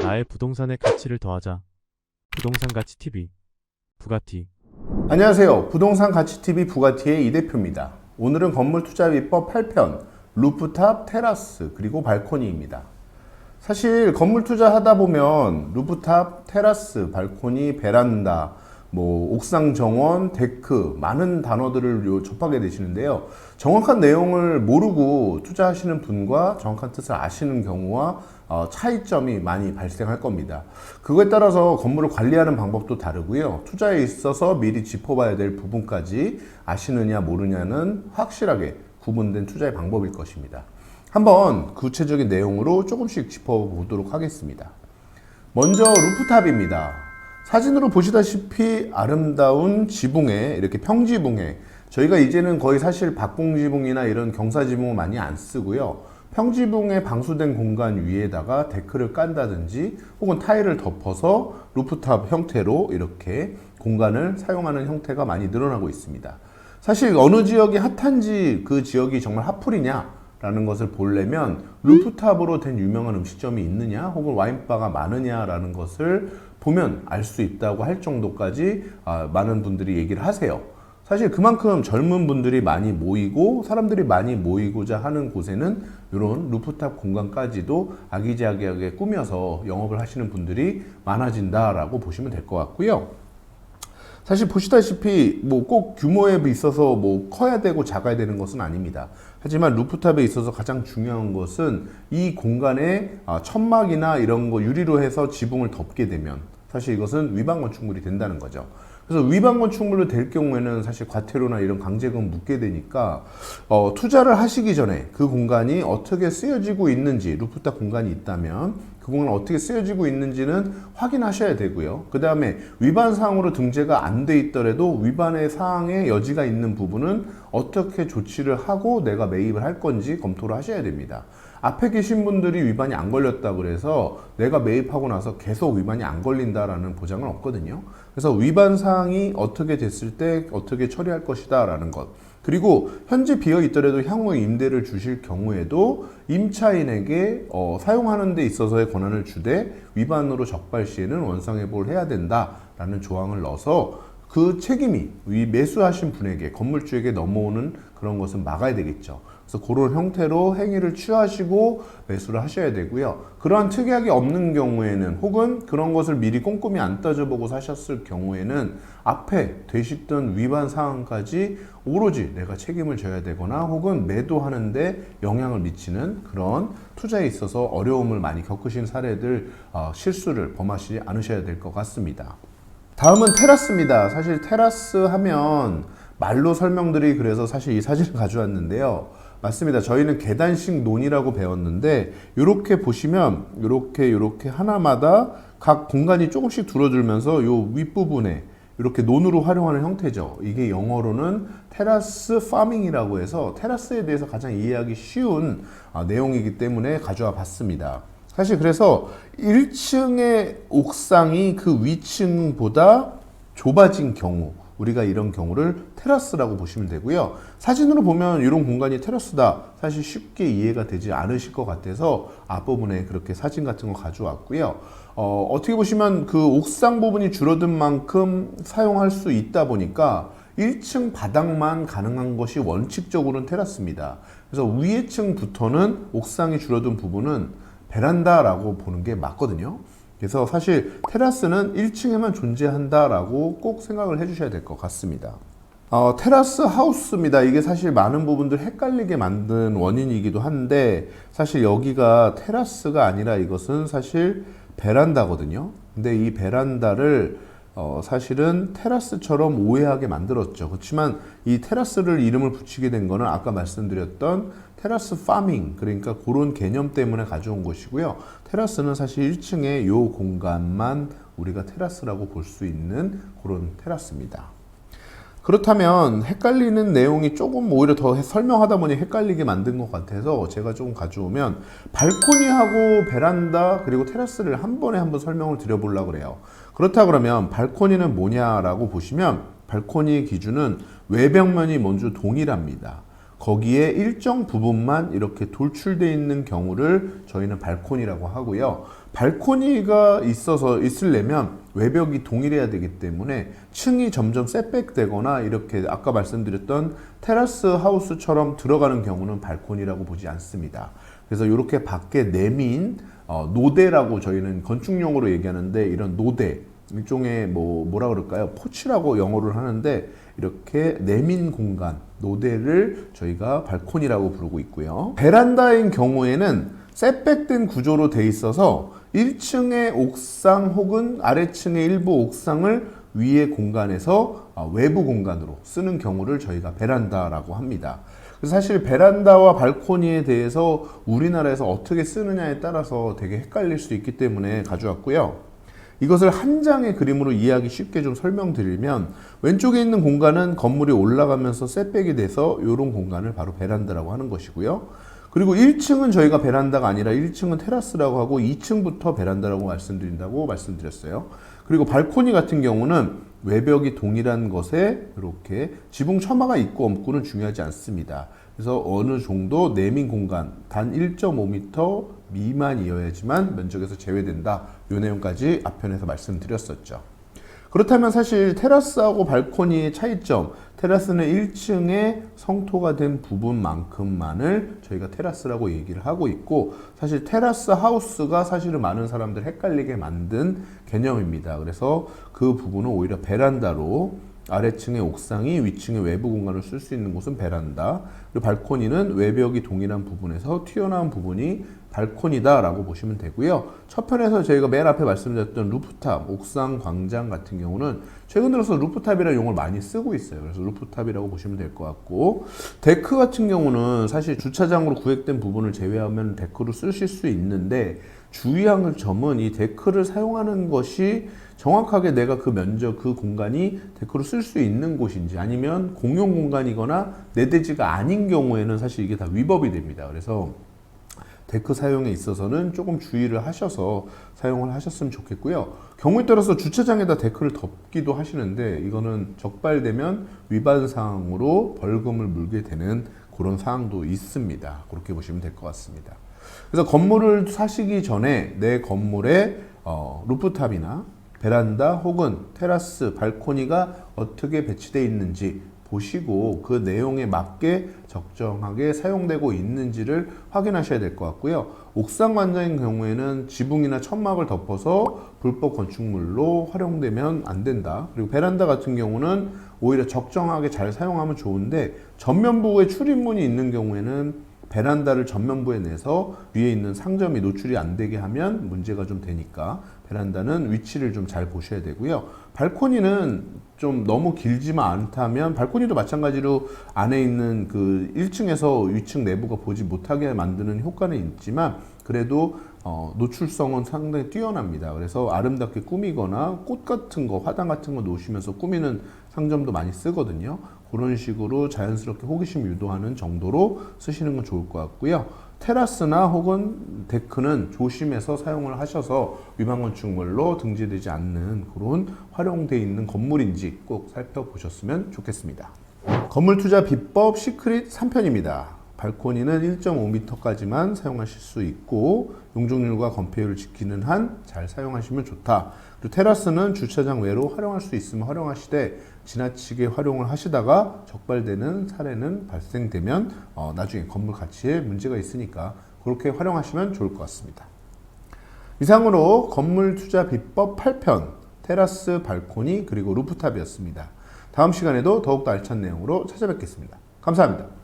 나의 부동산의 가치를 더하자. 부동산 가치 TV 부가티. 안녕하세요. 부동산 가치TV 부가티의 이 대표입니다. 오늘은 건물 투자 비법 8편, 루프탑, 테라스, 그리고 발코니입니다. 사실 건물 투자하다 보면 루프탑, 테라스, 발코니, 베란다, 옥상 정원, 데크 많은 단어들을 접하게 되시는데요. 정확한 내용을 모르고 투자하시는 분과 정확한 뜻을 아시는 경우와 차이점이 많이 발생할 겁니다. 그거에 따라서 건물을 관리하는 방법도 다르고요. 투자에 있어서 미리 짚어봐야 될 부분까지 아시느냐 모르냐는 확실하게 구분된 투자의 방법일 것입니다. 한번 구체적인 내용으로 조금씩 짚어보도록 하겠습니다. 먼저 루프탑입니다. 사진으로 보시다시피 아름다운 지붕에 이렇게 평지붕에 저희가 이제는 거의 사실 박공지붕이나 이런 경사지붕을 많이 안 쓰고요. 평지붕에 방수된 공간 위에다가 데크를 깐다든지 혹은 타일을 덮어서 루프탑 형태로 이렇게 공간을 사용하는 형태가 많이 늘어나고 있습니다. 사실 어느 지역이 핫한지 그 지역이 정말 핫플이냐 라는 것을 보려면 루프탑으로 된 유명한 음식점이 있느냐 혹은 와인바가 많으냐라는 것을 보면 알 수 있다고 할 정도까지 많은 분들이 얘기를 하세요. 사실 그만큼 젊은 분들이 많이 모이고 사람들이 많이 모이고자 하는 곳에는 이런 루프탑 공간까지도 아기자기하게 꾸며서 영업을 하시는 분들이 많아진다라고 보시면 될 것 같고요. 사실 보시다시피 꼭 규모에 있어서 커야 되고 작아야 되는 것은 아닙니다. 하지만 루프탑에 있어서 가장 중요한 것은 이 공간에 천막이나 이런 거 유리로 해서 지붕을 덮게 되면 사실 이것은 위반 건축물이 된다는 거죠. 그래서 위반 건축물로 될 경우에는 사실 과태료나 이런 강제금 묻게 되니까 투자를 하시기 전에 그 공간이 어떻게 쓰여지고 있는지, 루프탑 공간이 있다면 그 공간 어떻게 쓰여지고 있는지는 확인하셔야 되고요. 그 다음에 위반 사항으로 등재가 안 돼 있더라도 위반의 사항의 여지가 있는 부분은 어떻게 조치를 하고 내가 매입을 할 건지 검토를 하셔야 됩니다. 앞에 계신 분들이 위반이 안 걸렸다 그래서 내가 매입하고 나서 계속 위반이 안 걸린다라는 보장은 없거든요. 그래서 위반 사항이 어떻게 됐을 때 어떻게 처리할 것이다 라는 것, 그리고 현재 비어 있더라도 향후에 임대를 주실 경우에도 임차인에게 사용하는 데 있어서의 권한을 주되 위반으로 적발 시에는 원상회복을 해야 된다라는 조항을 넣어서 그 책임이 매수하신 분에게, 건물주에게 넘어오는 그런 것은 막아야 되겠죠. 그래서 그런 형태로 행위를 취하시고 매수를 하셔야 되고요. 그러한 특이하게 없는 경우에는 혹은 그런 것을 미리 꼼꼼히 안 따져보고 사셨을 경우에는 앞에 되셨던 위반 사항까지 오로지 내가 책임을 져야 되거나 혹은 매도하는데 영향을 미치는 그런 투자에 있어서 어려움을 많이 겪으신 사례들, 실수를 범하시지 않으셔야 될 것 같습니다. 다음은 테라스입니다. 사실 테라스 하면 말로 설명드리기 그래서 사실 이 사진을 가져왔는데요. 맞습니다. 저희는 계단식 논이라고 배웠는데 이렇게 보시면 이렇게 하나마다 각 공간이 조금씩 줄어들면서 요 윗부분에 이렇게 논으로 활용하는 형태죠. 이게 영어로는 테라스 파밍이라고 해서 테라스에 대해서 가장 이해하기 쉬운 내용이기 때문에 가져와 봤습니다. 사실 그래서 1층의 옥상이 그 위층보다 좁아진 경우, 우리가 이런 경우를 테라스라고 보시면 되고요. 사진으로 보면 이런 공간이 테라스다 사실 쉽게 이해가 되지 않으실 것 같아서 앞부분에 그렇게 사진 같은 거 가져왔고요. 어떻게 보시면 그 옥상 부분이 줄어든 만큼 사용할 수 있다 보니까 1층 바닥만 가능한 것이 원칙적으로는 테라스입니다. 그래서 위에 층부터는 옥상이 줄어든 부분은 베란다라고 보는 게 맞거든요. 그래서 사실 테라스는 1층에만 존재한다라고 꼭 생각을 해주셔야 될 것 같습니다. 테라스 하우스입니다. 이게 사실 많은 부분들 헷갈리게 만든 원인이기도 한데 사실 여기가 테라스가 아니라 이것은 사실 베란다거든요. 근데 이 베란다를 사실은 테라스처럼 오해하게 만들었죠. 그렇지만 이 테라스를 이름을 붙이게 된 거는 아까 말씀드렸던 테라스 파밍, 그러니까 그런 개념 때문에 가져온 것이고요. 테라스는 사실 1층의 이 공간만 우리가 테라스라고 볼 수 있는 그런 테라스입니다. 그렇다면 헷갈리는 내용이 조금 오히려 더 설명하다 보니 헷갈리게 만든 것 같아서 제가 조금 가져오면 발코니하고 베란다 그리고 테라스를 한 번에 한번 설명을 드려보려고 그래요. 그렇다 그러면 발코니는 뭐냐라고 보시면 발코니의 기준은 외벽면이 먼저 동일합니다. 거기에 일정 부분만 이렇게 돌출되어 있는 경우를 저희는 발코니라고 하고요. 발코니가 있으려면 외벽이 동일해야 되기 때문에 층이 점점 셋백되거나 이렇게 아까 말씀드렸던 테라스 하우스처럼 들어가는 경우는 발코니라고 보지 않습니다. 그래서 이렇게 밖에 내민 노대라고 저희는 건축용어로 얘기하는데, 이런 노대, 일종의 뭐라 그럴까요? 포치라고 영어를 하는데, 이렇게 내민 공간, 노대를 저희가 발코니라고 부르고 있고요. 베란다인 경우에는 셋백된 구조로 돼 있어서 1층의 옥상 혹은 아래층의 일부 옥상을 위의 공간에서 외부 공간으로 쓰는 경우를 저희가 베란다라고 합니다. 그래서 사실 베란다와 발코니에 대해서 우리나라에서 어떻게 쓰느냐에 따라서 되게 헷갈릴 수 있기 때문에 가져왔고요. 이것을 한 장의 그림으로 이해하기 쉽게 좀 설명드리면, 왼쪽에 있는 공간은 건물이 올라가면서 셋백이 돼서 이런 공간을 바로 베란다라고 하는 것이고요. 그리고 1층은 저희가 베란다가 아니라 1층은 테라스라고 하고 2층부터 베란다라고 말씀드린다고 말씀드렸어요. 그리고 발코니 같은 경우는 외벽이 동일한 것에 이렇게 지붕 처마가 있고 없고는 중요하지 않습니다. 그래서 어느 정도 내민 공간 단 1.5m 미만이어야지만 면적에서 제외된다. 이 내용까지 앞편에서 말씀드렸었죠. 그렇다면 사실 테라스하고 발코니의 차이점, 테라스는 1층에 성토가 된 부분만큼만을 저희가 테라스라고 얘기를 하고 있고, 사실 테라스 하우스가 사실은 많은 사람들 헷갈리게 만든 개념입니다. 그래서 그 부분은 오히려 베란다로, 아래층의 옥상이 위층의 외부 공간을 쓸 수 있는 곳은 베란다, 그리고 발코니는 외벽이 동일한 부분에서 튀어나온 부분이 발코니다 라고 보시면 되고요. 첫 편에서 저희가 맨 앞에 말씀드렸던 루프탑, 옥상 광장 같은 경우는 최근 들어서 루프탑이라는 용어를 많이 쓰고 있어요. 그래서 루프탑이라고 보시면 될 것 같고, 데크 같은 경우는 사실 주차장으로 구획된 부분을 제외하면 데크로 쓰실 수 있는데, 주의할 점은 이 데크를 사용하는 것이 정확하게 내가 그 면적, 그 공간이 데크로 쓸 수 있는 곳인지, 아니면 공용 공간이거나 내 대지가 아닌 경우에는 사실 이게 다 위법이 됩니다. 그래서 데크 사용에 있어서는 조금 주의를 하셔서 사용을 하셨으면 좋겠고요. 경우에 따라서 주차장에다 데크를 덮기도 하시는데, 이거는 적발되면 위반 사항으로 벌금을 물게 되는 그런 사항도 있습니다. 그렇게 보시면 될 것 같습니다. 그래서 건물을 사시기 전에 내 건물에 루프탑이나 베란다 혹은 테라스, 발코니가 어떻게 배치되어 있는지 보시고 그 내용에 맞게 적정하게 사용되고 있는지를 확인하셔야 될 것 같고요. 옥상 관장인 경우에는 지붕이나 천막을 덮어서 불법 건축물로 활용되면 안 된다. 그리고 베란다 같은 경우는 오히려 적정하게 잘 사용하면 좋은데, 전면부에 출입문이 있는 경우에는 베란다를 전면부에 내서 위에 있는 상점이 노출이 안 되게 하면 문제가 좀 되니까 베란다는 위치를 좀 잘 보셔야 되고요. 발코니는 좀 너무 길지만 않다면, 발코니도 마찬가지로 안에 있는 그 1층에서 위층 내부가 보지 못하게 만드는 효과는 있지만, 그래도 노출성은 상당히 뛰어납니다. 그래서 아름답게 꾸미거나 꽃 같은 거, 화단 같은 거 놓으시면서 꾸미는 상점도 많이 쓰거든요. 그런 식으로 자연스럽게 호기심 유도하는 정도로 쓰시는 건 좋을 것 같고요. 테라스나 혹은 데크는 조심해서 사용을 하셔서 위반 건축물로 등재되지 않는 그런 활용되어 있는 건물인지 꼭 살펴보셨으면 좋겠습니다. 건물 투자 비법 시크릿 3편입니다. 발코니는 1.5m까지만 사용하실 수 있고, 용적률과 건폐율을 지키는 한 잘 사용하시면 좋다. 그리고 테라스는 주차장 외로 활용할 수 있으면 활용하시되, 지나치게 활용을 하시다가 적발되는 사례는 발생되면 나중에 건물 가치에 문제가 있으니까 그렇게 활용하시면 좋을 것 같습니다. 이상으로 건물 투자 비법 8편, 테라스, 발코니, 그리고 루프탑이었습니다. 다음 시간에도 더욱더 알찬 내용으로 찾아뵙겠습니다. 감사합니다.